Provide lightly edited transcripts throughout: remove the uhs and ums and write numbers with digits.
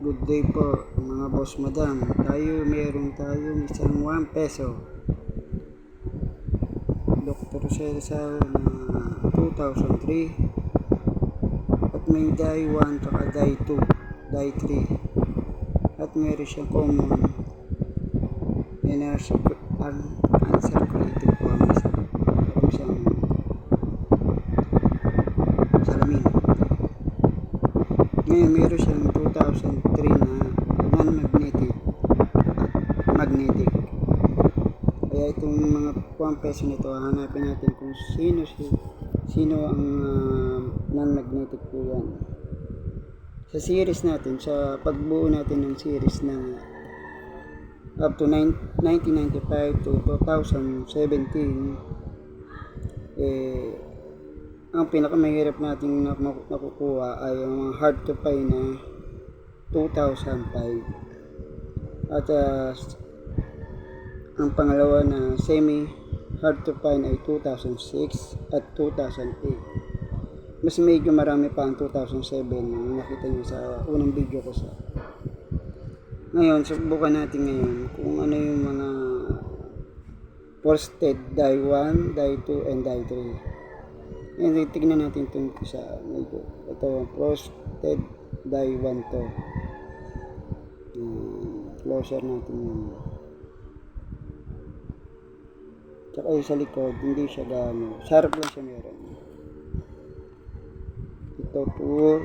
Good day po mga boss madam. Meron tayong isang 1 peso. Dr. Cesar na 2003. At may die 1 at die 2, die 3. At meron siyang common uncirculated po ang isang salamin. Ngayon meron siyang 2003 na non-magnetic at magnetic. Kaya itong mga 1 peso nito, hanapin natin kung sino ang non-magnetic po yan. Sa series natin, sa pagbuo natin ng series na up to 1995 to 2017, ang pinakamahirap nating nakukuha ay ang hard to find na 2005 at ang pangalawa na semi hard to find ay 2006 at 2008. Mas medyo marami pa ang 2007 na nakita nyo sa unang video ko sa ngayon. Subukan natin ngayon kung ano yung mga frosted die 1, die 2 and die 3. Ngayon, tignan natin itong isa. Ito, frosted die 1 to. Closer natin yun. Tsaka yung sa likod, hindi siya gano. Sharp lang siya meron. Ito po.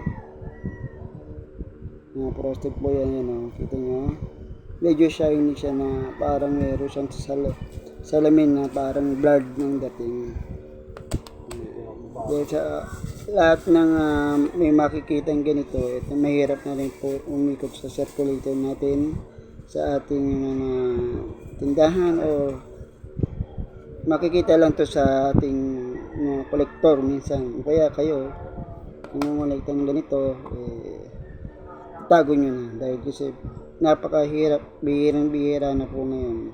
Frosted po yan. Kita nyo. Medyo shiny siya na parang meron siyang salamin na parang blurred ng dating. Dahil sa lahat ng may makikita ganito, ito mahirap na rin po umikot sa circulator natin sa ating mga tindahan, o makikita lang to sa ating mga kolektor minsan. Kaya kayo kung mumulekta ng ganito, tago nyo na, dahil kasi napakahirap, bihirang-bihira na po ngayon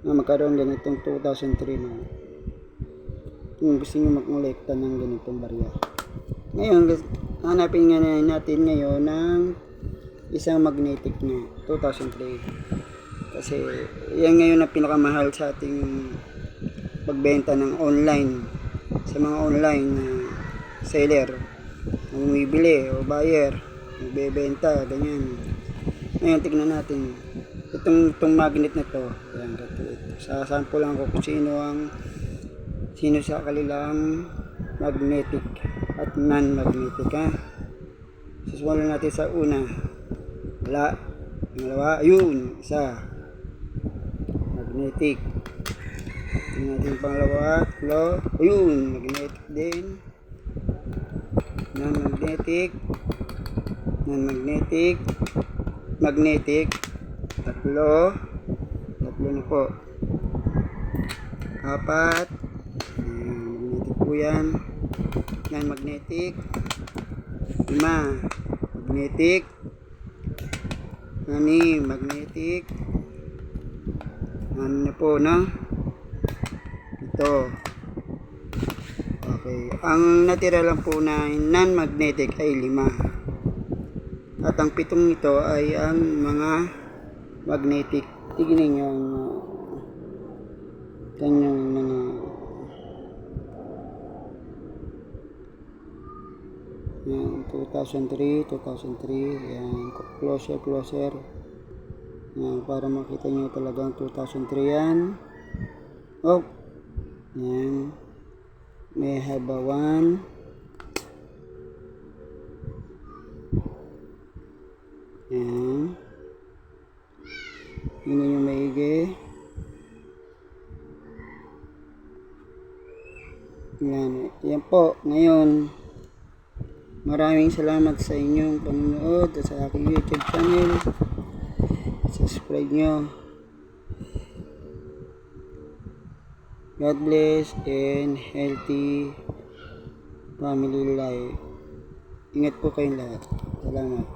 na magkaroon ganitong 2003 na kung gusto nyo mag-molekta ng ganitong barya. Ngayon, hanapin nga natin ngayon ng isang magnetic na 2003. Kasi yan ngayon ang pinakamahal sa ating pagbenta ng online. Sa mga online na seller, bumibili o buyer, nagbebenta, ganyan. Ngayon, tignan natin. Itong magnet na to. Ayan, sasample lang ko kung sino sa kanilang magnetic at non-magnetic, Susulan natin sa una. Wala. Pangalawa, ayun, isa. Magnetic. Tingnan natin pangalawa. Ayun, magnetic din. Non-magnetic. Non-magnetic. Magnetic. Tatlo na po. 4. Magnetic po yan. Non-magnetic. 5. Magnetic. 6. Magnetic. Ano na po, no? Ito. Okay. Ang natira lang po na non-magnetic ay 5. At ang 7 ito ay ang mga magnetic. Tignan nyo ang kanyang mga yan, 2003, yan, closer, yan, para makita nyo talagang 2003 yan. Yan, may haba 1, yan, yun yung maigi. Yan po. Ngayon, maraming salamat sa inyong panonood at sa aking YouTube channel. Subscribe nyo. God bless and healthy family life. Ingat po kayong lahat. Salamat.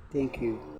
Thank you.